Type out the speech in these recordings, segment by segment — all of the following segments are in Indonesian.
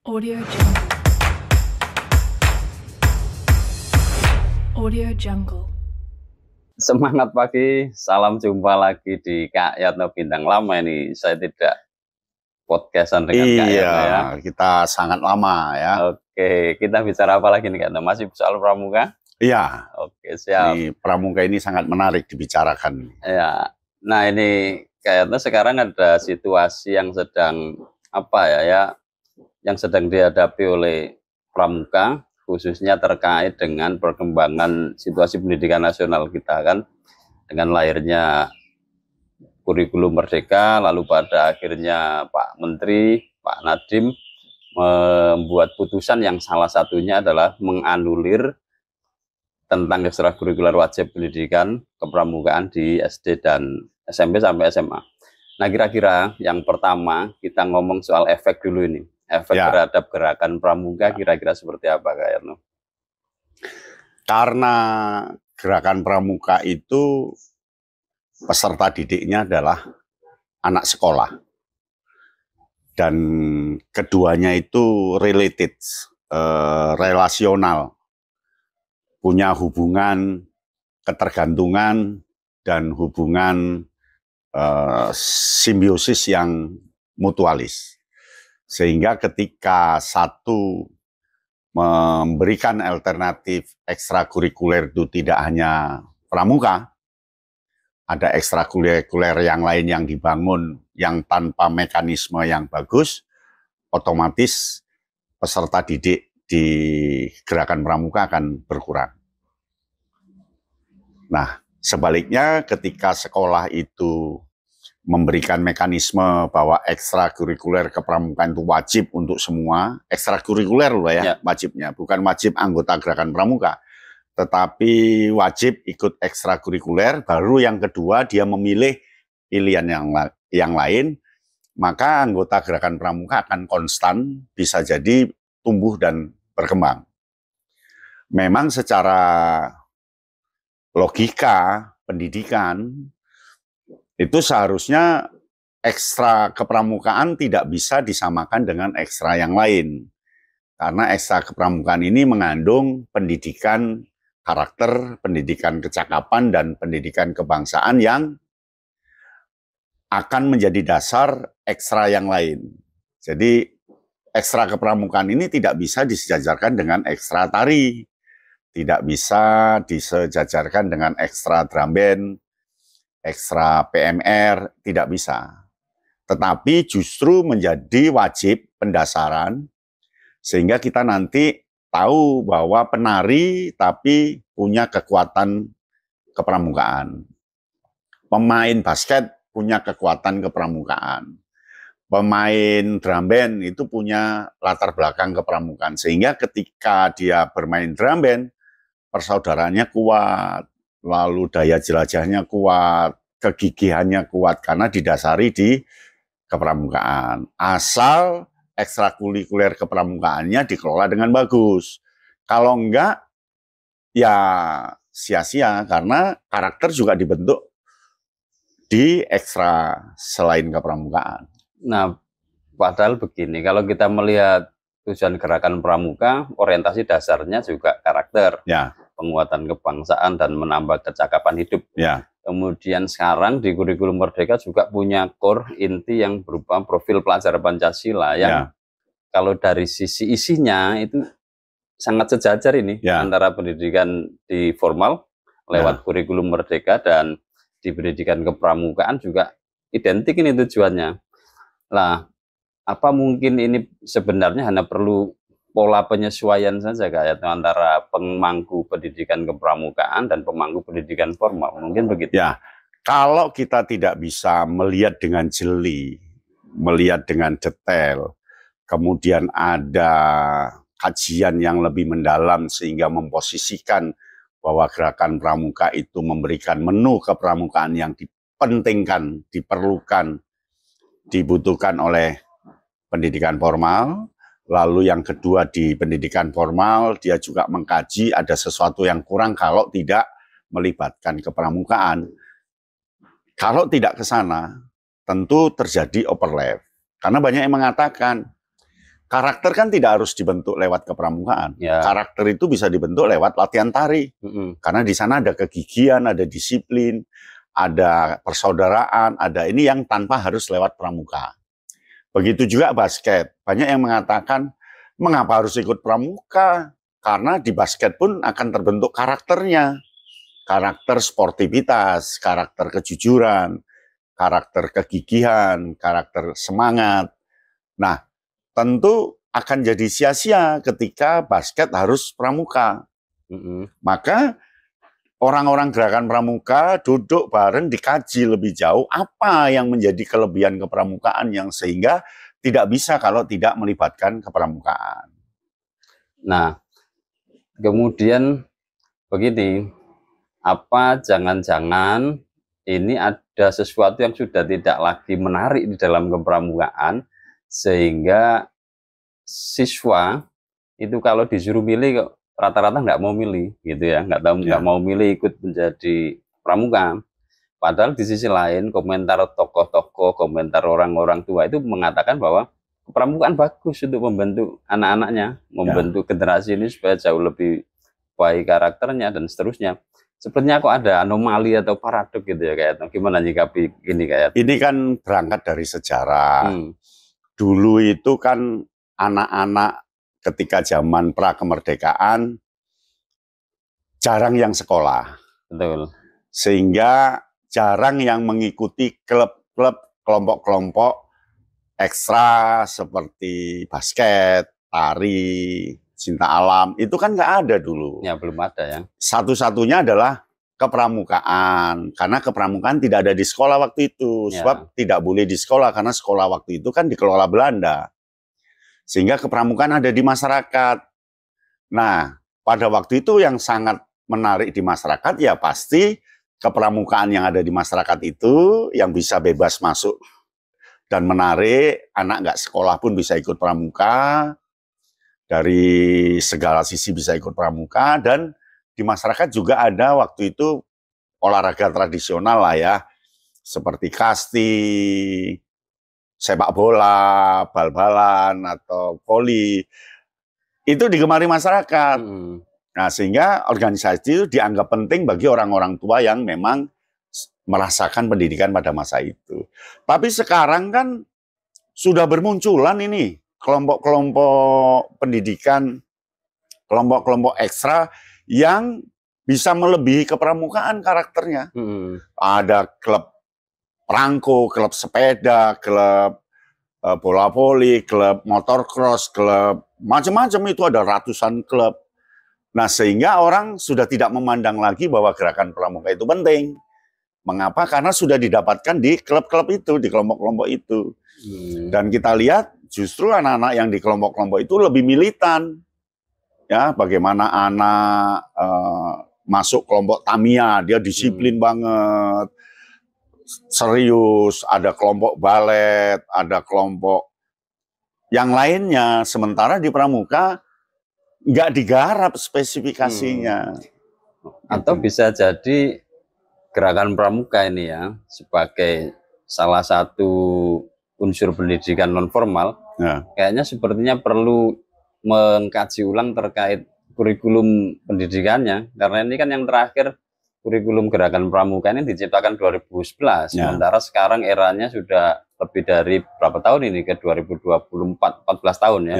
Audio Jungle. Audio Jungle. Semangat pagi, salam jumpa lagi di Kak Yatno Bintang. Lama ini saya tidak podcastan dengan Kak Yatno ya. Iya, kita sangat lama ya. Oke, kita bicara apa lagi nih Kak Yatno? Masih soal pramuka? Iya, Oke, siap. ini pramuka ini sangat menarik dibicarakan. Ya, nah ini Kak Yatno, sekarang ada situasi yang sedang yang sedang dihadapi oleh pramuka, khususnya terkait dengan perkembangan situasi pendidikan nasional kita kan, dengan lahirnya kurikulum merdeka, lalu pada akhirnya Pak Menteri, Pak Nadiem membuat putusan yang salah satunya adalah menganulir tentang ekstrakurikuler wajib pendidikan kepramukaan di SD dan SMP sampai SMA. Nah, kira-kira yang pertama kita ngomong soal efek dulu ini. Efek terhadap gerakan pramuka kira-kira seperti apa Kak Yatno? Karena gerakan pramuka itu peserta didiknya adalah anak sekolah. Dan keduanya itu related, relasional. Punya hubungan ketergantungan dan hubungan simbiosis yang mutualis. Sehingga ketika satu memberikan alternatif ekstrakurikuler itu tidak hanya pramuka, ada ekstrakurikuler yang lain yang dibangun yang tanpa mekanisme yang bagus, otomatis peserta didik di gerakan pramuka akan berkurang. Nah, sebaliknya ketika sekolah itu memberikan mekanisme bahwa ekstrakurikuler kepramukaan itu wajib untuk semua, ekstrakurikuler loh ya, wajibnya, bukan wajib anggota gerakan pramuka, tetapi wajib ikut ekstrakurikuler, baru yang kedua dia memilih pilihan yang lain, maka anggota gerakan pramuka akan konstan, bisa jadi tumbuh dan berkembang. Memang secara logika pendidikan itu seharusnya ekstra kepramukaan tidak bisa disamakan dengan ekstra yang lain. Karena ekstra kepramukaan ini mengandung pendidikan karakter, pendidikan kecakapan, dan pendidikan kebangsaan yang akan menjadi dasar ekstra yang lain. Jadi ekstra kepramukaan ini tidak bisa disejajarkan dengan ekstra tari, tidak bisa disejajarkan dengan ekstra drum band, ekstra PMR, tidak bisa. Tetapi justru menjadi wajib pendasaran, sehingga kita nanti tahu bahwa penari tapi punya kekuatan kepramukaan. Pemain basket punya kekuatan kepramukaan. Pemain drum band itu punya latar belakang kepramukaan. Sehingga ketika dia bermain drum band, persaudaraannya kuat, lalu daya jelajahnya kuat, kegigihannya kuat, karena didasari di kepramukaan. Asal ekstrakurikuler kepramukaannya dikelola dengan bagus. Kalau enggak, ya sia-sia, karena karakter juga dibentuk di ekstra selain kepramukaan. Nah, padahal begini, kalau kita melihat tujuan gerakan pramuka, orientasi dasarnya juga karakter, penguatan kebangsaan, dan menambah kecakapan hidup. Kemudian sekarang di kurikulum merdeka juga punya core inti yang berupa profil pelajar Pancasila yang kalau dari sisi isinya itu sangat sejajar ini antara pendidikan di formal lewat kurikulum merdeka dan di pendidikan kepramukaan juga identik ini tujuannya. Lah, apa mungkin ini sebenarnya hanya perlu pola penyesuaian saja Kak Yatno antara pemangku pendidikan kepramukaan dan pemangku pendidikan formal, mungkin begitu? Ya, kalau kita tidak bisa melihat dengan jeli, melihat dengan detail, kemudian ada kajian yang lebih mendalam sehingga memposisikan bahwa gerakan pramuka itu memberikan menu kepramukaan yang dipentingkan, diperlukan, dibutuhkan oleh pendidikan formal. Lalu yang kedua di pendidikan formal dia juga mengkaji ada sesuatu yang kurang kalau tidak melibatkan kepramukaan. Kalau tidak ke sana tentu terjadi overlap. Karena banyak yang mengatakan karakter kan tidak harus dibentuk lewat kepramukaan. Karakter itu bisa dibentuk lewat latihan tari. Karena di sana ada kegigihan, ada disiplin, ada persaudaraan, ada ini yang tanpa harus lewat pramuka. Begitu juga basket. Banyak yang mengatakan, mengapa harus ikut pramuka? Karena di basket pun akan terbentuk karakternya. Karakter sportivitas, karakter kejujuran, karakter kegigihan, karakter semangat. Nah, tentu akan jadi sia-sia ketika basket harus pramuka. Maka orang-orang gerakan pramuka duduk bareng dikaji lebih jauh apa yang menjadi kelebihan kepramukaan yang sehingga tidak bisa kalau tidak melibatkan kepramukaan. Nah, kemudian begini, apa jangan-jangan ini ada sesuatu yang sudah tidak lagi menarik di dalam kepramukaan, sehingga siswa itu kalau disuruh milih rata-rata nggak mau milih gitu ya, nggak mau milih ikut menjadi pramuka. Padahal di sisi lain komentar tokoh-tokoh, komentar orang-orang tua itu mengatakan bahwa kepramukaan bagus untuk membentuk anak-anaknya, membentuk generasi ini supaya jauh lebih baik karakternya dan seterusnya. Sepertinya kok ada anomali atau paradok gitu ya, kayak gimana nyikapi ini kayak? Ini kan berangkat dari sejarah. Dulu itu kan anak-anak ketika zaman pra-kemerdekaan jarang yang sekolah. Betul. Sehingga jarang yang mengikuti klub-klub, kelompok-kelompok ekstra seperti basket, tari, cinta alam. Itu kan nggak ada dulu. Ya, belum ada ya. Satu-satunya adalah kepramukaan, karena kepramukaan tidak ada di sekolah waktu itu, sebab tidak boleh di sekolah karena sekolah waktu itu kan dikelola Belanda, sehingga kepramukaan ada di masyarakat. Nah, pada waktu itu yang sangat menarik di masyarakat ya pasti kepramukaan yang ada di masyarakat itu yang bisa bebas masuk dan menarik, anak nggak sekolah pun bisa ikut pramuka, dari segala sisi bisa ikut pramuka, dan di masyarakat juga ada waktu itu olahraga tradisional lah ya, seperti kasti, sepak bola, bal-balan, atau voli. Itu digemari masyarakat. Nah, sehingga organisasi itu dianggap penting bagi orang-orang tua yang memang merasakan pendidikan pada masa itu. Tapi sekarang kan sudah bermunculan ini kelompok-kelompok pendidikan, kelompok-kelompok ekstra yang bisa melebihi kepramukaan karakternya. Ada klub perangko, klub sepeda, klub bola voli, klub motorcross, klub macam-macam, itu ada ratusan klub. Nah, sehingga orang sudah tidak memandang lagi bahwa gerakan pramuka itu penting. Mengapa? Karena sudah didapatkan di klub-klub itu, di kelompok-kelompok itu. Dan kita lihat justru anak-anak yang di kelompok-kelompok itu lebih militan. Ya, bagaimana anak masuk kelompok Tamiya, dia disiplin banget, serius, ada kelompok balet, ada kelompok yang lainnya. Sementara di pramuka nggak digarap spesifikasinya. Atau bisa jadi gerakan pramuka ini ya sebagai salah satu unsur pendidikan non formal, kayaknya sepertinya perlu mengkaji ulang terkait kurikulum pendidikannya, karena ini kan yang terakhir kurikulum gerakan pramuka ini diciptakan 2011, sementara sekarang eranya sudah lebih dari berapa tahun ini, ke 2024, 14 tahun ya.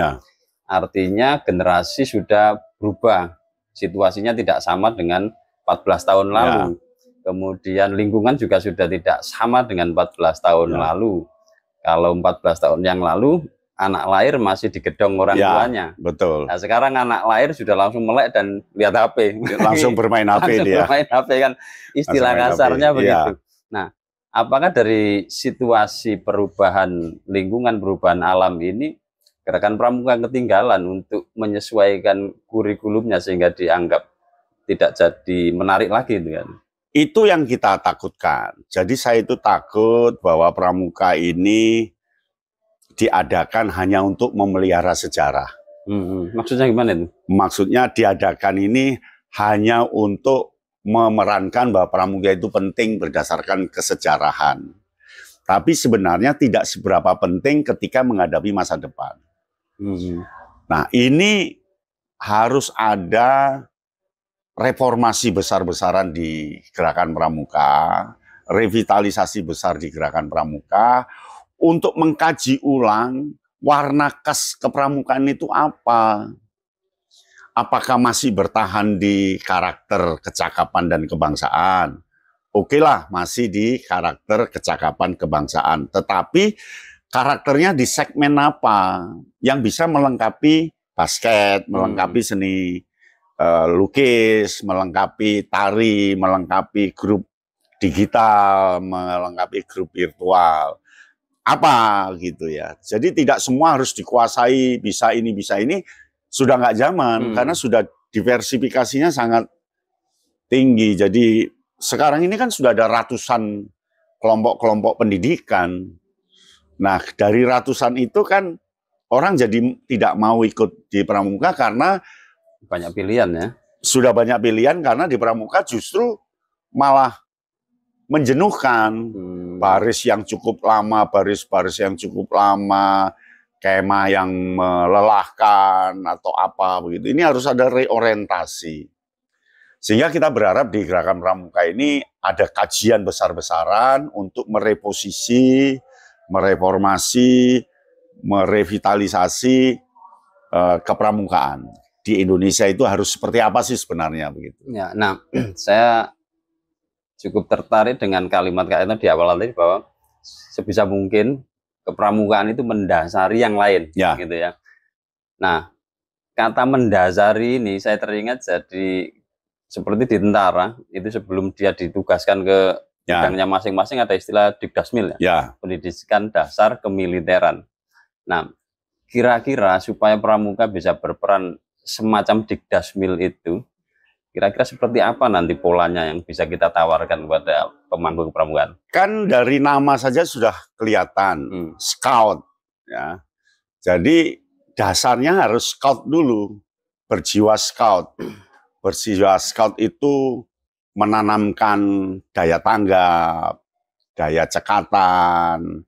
Artinya generasi sudah berubah, situasinya tidak sama dengan 14 tahun lalu. Kemudian lingkungan juga sudah tidak sama dengan 14 tahun lalu. Kalau 14 tahun yang lalu anak lahir masih digedong orang tuanya. Betul. Nah, sekarang anak lahir sudah langsung melek dan lihat HP. Langsung bermain HP dia. Bermain HP kan, istilah kasarnya begitu. Nah, apakah dari situasi perubahan lingkungan, perubahan alam ini, gerakan pramuka ketinggalan untuk menyesuaikan kurikulumnya sehingga dianggap tidak jadi menarik lagi gitu kan? Itu yang kita takutkan. Jadi saya itu takut bahwa pramuka ini diadakan hanya untuk memelihara sejarah. Maksudnya gimana itu? Maksudnya diadakan ini hanya untuk memerankan bahwa pramuka itu penting berdasarkan kesejarahan. Tapi sebenarnya tidak seberapa penting ketika menghadapi masa depan. Nah, ini harus ada reformasi besar-besaran di Gerakan Pramuka, revitalisasi besar di Gerakan Pramuka, untuk mengkaji ulang warna khas kepramukaan itu apa. Apakah masih bertahan di karakter kecakapan dan kebangsaan? Oke lah, masih di karakter kecakapan kebangsaan. Tetapi karakternya di segmen apa yang bisa melengkapi basket, melengkapi seni lukis, melengkapi tari, melengkapi grup digital, melengkapi grup virtual. Apa gitu ya. Jadi tidak semua harus dikuasai, bisa ini, sudah nggak zaman, karena sudah diversifikasinya sangat tinggi. Jadi sekarang ini kan sudah ada ratusan kelompok-kelompok pendidikan. Nah, dari ratusan itu kan orang jadi tidak mau ikut di Pramuka karena banyak pilihan ya. Sudah banyak pilihan karena di Pramuka justru malah menjenuhkan. Baris yang cukup lama, baris-baris yang cukup lama, kemah yang melelahkan atau apa begitu. Ini harus ada reorientasi. Sehingga kita berharap di Gerakan Pramuka ini ada kajian besar-besaran untuk mereposisi, mereformasi, merevitalisasi kepramukaan. Di Indonesia itu harus seperti apa sih sebenarnya begitu. Ya, nah, saya cukup tertarik dengan kalimat Kak Eno di awal tadi bahwa sebisa mungkin kepramukaan itu mendasari yang lain, gitu ya. Nah, kata mendasari ini saya teringat jadi seperti di tentara itu sebelum dia ditugaskan ke bidangnya masing-masing ada istilah Dikdasmil ya, pendidikan dasar kemiliteran. Nah, kira-kira supaya pramuka bisa berperan semacam Dikdasmil itu, kira-kira seperti apa nanti polanya yang bisa kita tawarkan kepada pemangku kepramukaan? Kan dari nama saja sudah kelihatan, scout. Ya. Jadi dasarnya harus scout dulu, berjiwa scout. Berjiwa scout itu menanamkan daya tanggap, daya cekatan,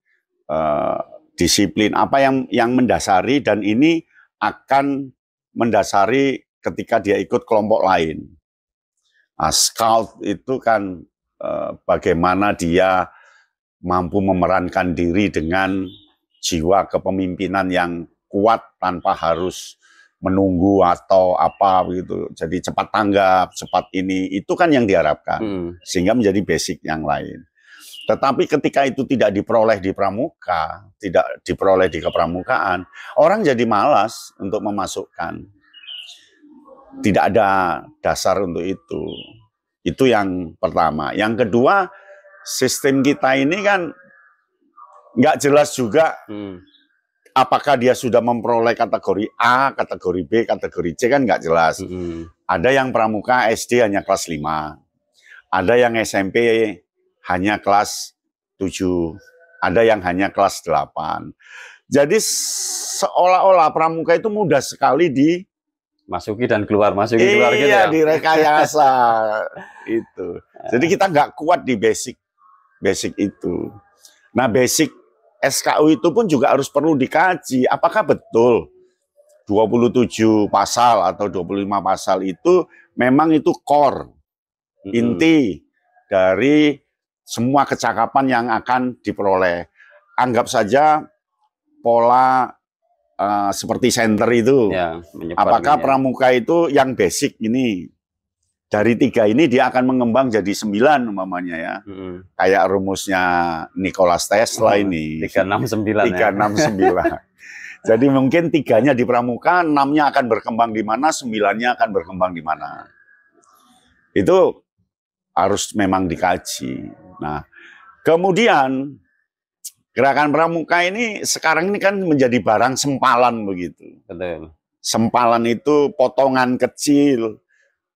disiplin, apa yang mendasari, dan ini akan mendasari ketika dia ikut kelompok lain. Nah, scout itu kan bagaimana dia mampu memerankan diri dengan jiwa kepemimpinan yang kuat tanpa harus menunggu atau apa begitu. Jadi cepat tanggap, cepat ini, itu kan yang diharapkan. Sehingga menjadi basic yang lain. Tetapi ketika itu tidak diperoleh di pramuka, tidak diperoleh di kepramukaan, orang jadi malas untuk memasukkan. Tidak ada dasar untuk itu. Itu yang pertama. Yang kedua, sistem kita ini kan nggak jelas juga apakah dia sudah memperoleh kategori A, kategori B, kategori C, kan nggak jelas. Ada yang pramuka SD hanya kelas 5. Ada yang SMP hanya kelas 7. Ada yang hanya kelas 8. Jadi seolah-olah pramuka itu mudah sekali masuki dan keluar, masuki keluar gitu ya. Iya, direkayasa itu. Jadi kita nggak kuat di basic itu. Nah, basic SKU itu pun juga harus perlu dikaji. Apakah betul 27 pasal atau 25 pasal itu memang itu core, inti dari semua kecakapan yang akan diperoleh. Anggap saja pola seperti center itu. Ya, apakah pramuka itu yang basic ini, dari 3 ini dia akan mengembang jadi 9 umpamanya ya. Kayak rumusnya Nicholas Tesla ini. 369 369. Jadi mungkin 3-nya di pramuka, 6-nya akan berkembang di mana, 9-nya akan berkembang di mana. Itu harus memang dikaji. Nah, kemudian gerakan pramuka ini sekarang ini kan menjadi barang sempalan begitu. Betul. Sempalan itu potongan kecil.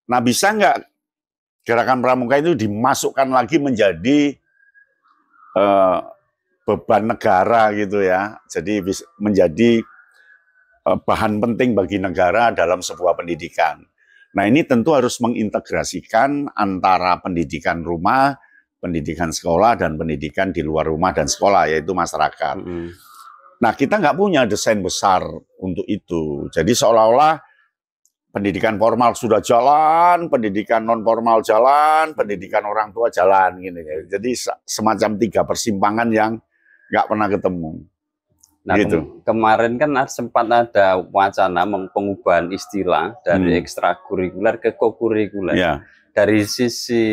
Nah, bisa nggak gerakan pramuka itu dimasukkan lagi menjadi beban negara gitu ya. Jadi menjadi bahan penting bagi negara dalam sebuah pendidikan. Nah, ini tentu harus mengintegrasikan antara pendidikan rumah, pendidikan sekolah, dan pendidikan di luar rumah dan sekolah, yaitu masyarakat. Nah, kita nggak punya desain besar untuk itu. Jadi seolah-olah pendidikan formal sudah jalan, pendidikan non formal jalan, pendidikan orang tua jalan, gini. Jadi semacam 3 persimpangan yang nggak pernah ketemu. Nah, gitu. Kemarin kan sempat ada wacana pengubahan istilah dari ekstrakurikuler ke kokurikuler. Ya. Dari sisi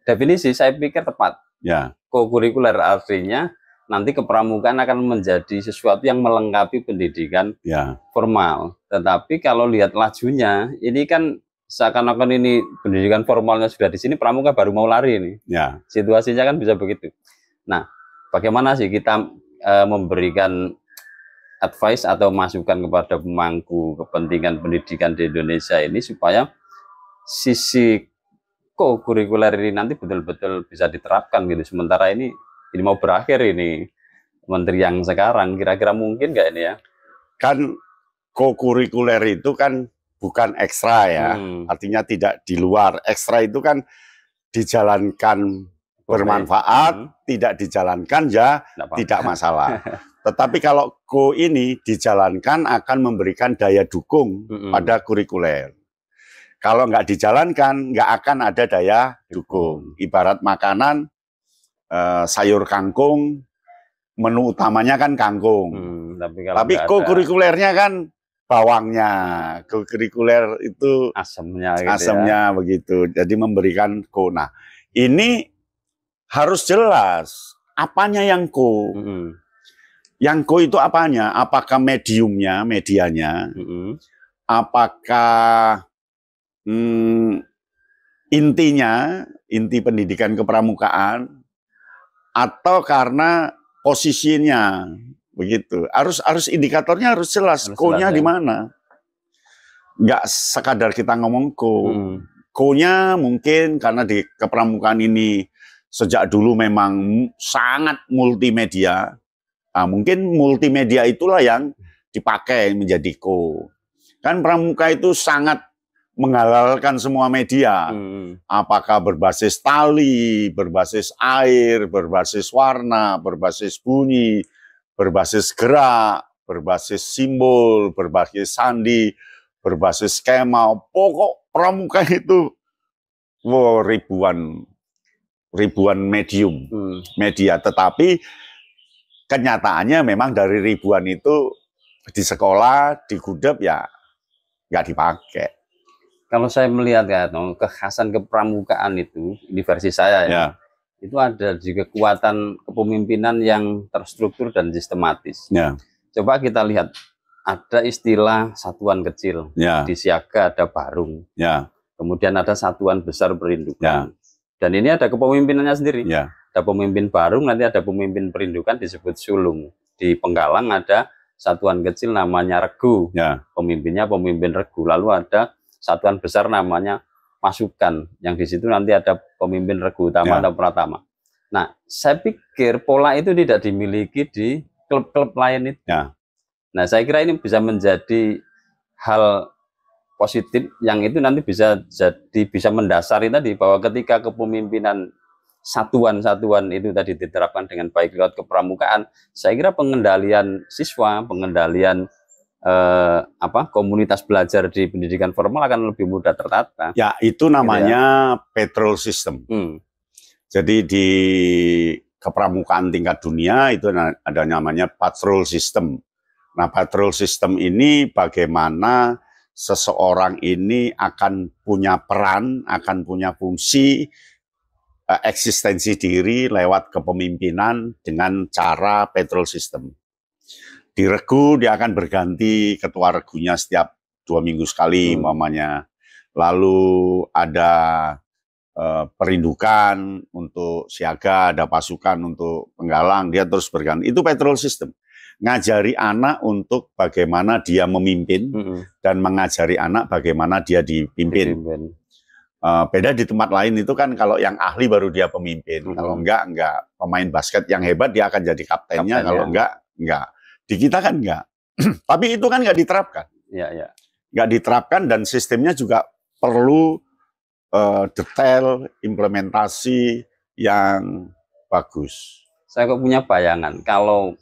definisi saya pikir tepat. Ya. Kokurikuler artinya nanti kepramukaan akan menjadi sesuatu yang melengkapi pendidikan formal. Tetapi kalau lihat lajunya, ini kan seakan-akan ini pendidikan formalnya sudah di sini, pramuka baru mau lari ini. Ya. Situasinya kan bisa begitu. Nah, bagaimana sih kita memberikan advice atau masukan kepada pemangku kepentingan pendidikan di Indonesia ini supaya sisi kokurikuler ini nanti betul-betul bisa diterapkan gitu. Sementara ini mau berakhir ini menteri yang sekarang, kira-kira mungkin nggak ini ya? Kan kokurikuler itu kan bukan ekstra ya, artinya tidak di luar. Ekstra itu kan dijalankan bermanfaat, tidak dijalankan ya tidak masalah. Tetapi kalau ko ini dijalankan akan memberikan daya dukung pada kurikuler. Kalau nggak dijalankan, nggak akan ada daya dukung. Ibarat makanan, sayur kangkung, menu utamanya kan kangkung. Tapi kurikulernya kan bawangnya. Kurikuler itu asemnya, gitu asemnya ya. Begitu. Jadi memberikan ko. Nah, ini harus jelas apanya yang ko. Yang ko itu apanya? Apakah mediumnya, medianya? Apakah intinya, inti pendidikan kepramukaan, atau karena posisinya, begitu. Harus indikatornya harus jelas. Ko-nya di mana? Nggak sekadar kita ngomong ko. Ko-nya mungkin karena di kepramukaan ini sejak dulu memang sangat multimedia. Nah, mungkin multimedia itulah yang dipakai menjadi ko. Kan pramuka itu sangat menghalalkan semua media. Apakah berbasis tali, berbasis air, berbasis warna, berbasis bunyi, berbasis gerak, berbasis simbol, berbasis sandi, berbasis skema. Pokok pramuka itu ribuan medium, media. Tetapi kenyataannya memang dari ribuan itu di sekolah, di gudep ya nggak dipakai. Kalau saya melihat ya, kekhasan kepramukaan itu, ini versi saya ya, itu ada juga kekuatan kepemimpinan yang terstruktur dan sistematis. Coba kita lihat, ada istilah satuan kecil, di siaga ada barung, kemudian ada satuan besar perindukan. Dan ini ada kepemimpinannya sendiri. Ada pemimpin barung, nanti ada pemimpin perindukan disebut sulung. Di Penggalang ada satuan kecil namanya regu, pemimpinnya pemimpin regu. Lalu ada satuan besar namanya masukan, yang di situ nanti ada pemimpin regu utama atau pratama. Nah, saya pikir pola itu tidak dimiliki di klub-klub lain itu. Nah, saya kira ini bisa menjadi hal positif yang itu nanti bisa mendasari tadi bahwa ketika kepemimpinan satuan-satuan itu tadi diterapkan dengan baik lewat kepramukaan, saya kira pengendalian siswa, pengendalian komunitas belajar di pendidikan formal akan lebih mudah tertata. Ya, itu namanya patrol system. Jadi di kepramukaan tingkat dunia itu ada namanya patrol system. Nah, patrol system ini bagaimana seseorang ini akan punya peran, akan punya fungsi, eksistensi diri lewat kepemimpinan dengan cara patrol system. Di regu dia akan berganti ketua regunya setiap 2 minggu sekali umpamanya. Lalu ada perindukan untuk siaga, ada pasukan untuk penggalang, dia terus berganti. Itu patrol system. Ngajari anak untuk bagaimana dia memimpin dan mengajari anak bagaimana dia dipimpin. Beda di tempat lain itu kan kalau yang ahli baru dia pemimpin. Kalau enggak. Pemain basket yang hebat dia akan jadi kaptennya, kalau enggak. Di kita kan enggak. Tapi itu kan enggak diterapkan. Enggak diterapkan dan sistemnya juga perlu detail, implementasi yang bagus. Saya kok punya bayangan, kalau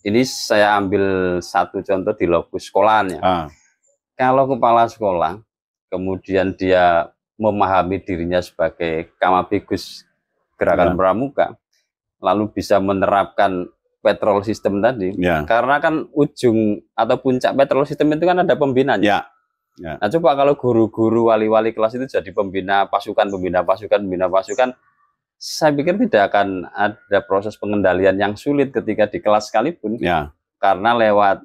Ini saya ambil satu contoh di lokus sekolahannya. Kalau kepala sekolah, kemudian dia memahami dirinya sebagai Kamabikkus Gerakan Pramuka, lalu bisa menerapkan petrol system tadi, karena kan ujung atau puncak petrol system itu kan ada pembinanya. Nah, coba kalau guru-guru, wali-wali kelas itu jadi pembina pasukan, saya pikir tidak akan ada proses pengendalian yang sulit ketika di kelas sekalipun, karena lewat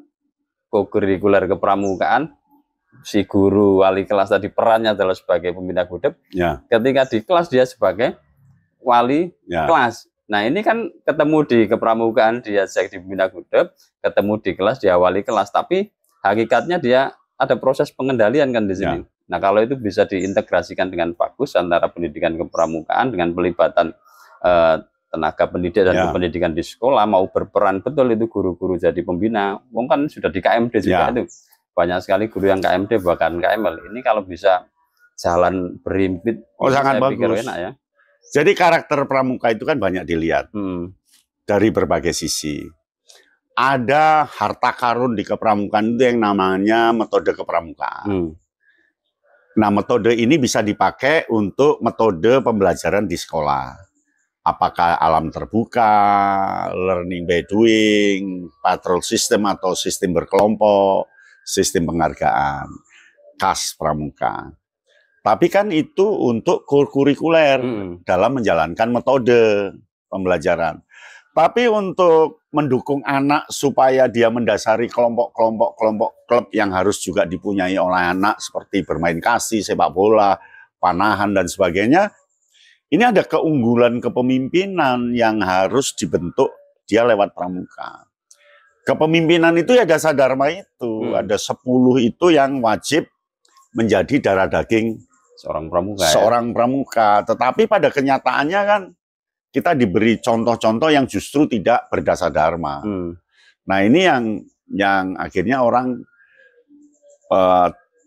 kokurikuler kepramukaan, si guru wali kelas tadi perannya adalah sebagai pembina gudeg, ketika di kelas dia sebagai wali kelas. Nah ini kan ketemu di kepramukaan dia jadi pembina gudeg, ketemu di kelas dia wali kelas, tapi hakikatnya dia ada proses pengendalian kan di sini. Nah kalau itu bisa diintegrasikan dengan bagus antara pendidikan kepramukaan dengan pelibatan tenaga pendidik dan pendidikan di sekolah, mau berperan betul itu guru-guru jadi pembina. Kan sudah di KMD juga itu. Banyak sekali guru yang KMD bahkan KML. Ini kalau bisa jalan berimpit, sangat bagus. Enak ya. Jadi karakter pramuka itu kan banyak dilihat dari berbagai sisi. Ada harta karun di kepramukaan itu yang namanya metode kepramukaan. Nah, metode ini bisa dipakai untuk metode pembelajaran di sekolah. Apakah alam terbuka, learning by doing, patrol system atau sistem berkelompok, sistem penghargaan, khas pramuka. Tapi kan itu untuk kurikuler dalam menjalankan metode pembelajaran. Tapi untuk mendukung anak supaya dia mendasari kelompok-kelompok klub yang harus juga dipunyai oleh anak seperti bermain kasih, sepak bola, panahan dan sebagainya. Ini ada keunggulan kepemimpinan yang harus dibentuk dia lewat pramuka. Kepemimpinan itu ya dasar dharma itu. Ada 10 itu yang wajib menjadi darah daging seorang pramuka. Tetapi pada kenyataannya kan kita diberi contoh-contoh yang justru tidak berdasar dharma. Nah ini yang akhirnya orang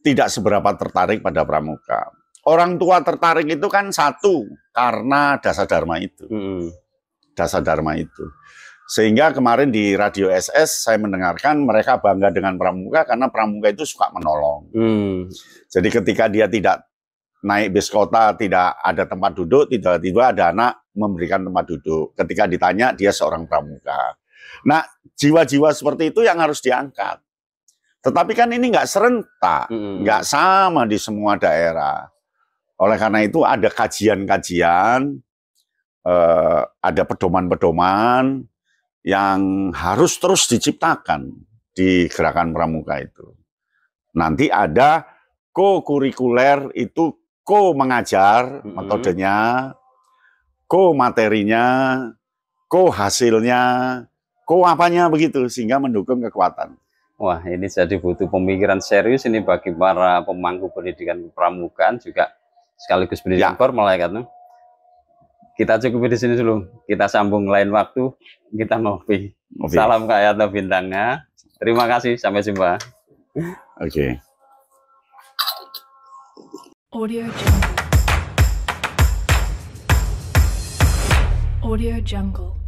tidak seberapa tertarik pada pramuka. Orang tua tertarik itu kan satu karena dasar dharma itu. Dasar dharma itu. Sehingga kemarin di Radio SS saya mendengarkan mereka bangga dengan pramuka karena pramuka itu suka menolong. Jadi ketika dia tidak naik bis kota, tidak ada tempat duduk, tiba-tiba ada anak memberikan tempat duduk. Ketika ditanya, dia seorang pramuka. Nah, jiwa-jiwa seperti itu yang harus diangkat. Tetapi kan ini nggak serentak, nggak sama di semua daerah. Oleh karena itu ada kajian-kajian, ada pedoman-pedoman yang harus terus diciptakan di gerakan pramuka itu. Nanti ada co-kurikuler itu mengajar metodenya, materinya, hasilnya, apanya begitu sehingga mendukung kekuatan. Wah, ini jadi butuh pemikiran serius ini bagi para pemangku pendidikan pramukaan juga sekaligus pendidikan formal ya kan. Kita cukup di sini dulu. Kita sambung lain waktu, kita ngopi. Salam Kak Yatno Bintangnya. Terima kasih, sampai jumpa. Oke. Audio Jungle. Audio Jungle.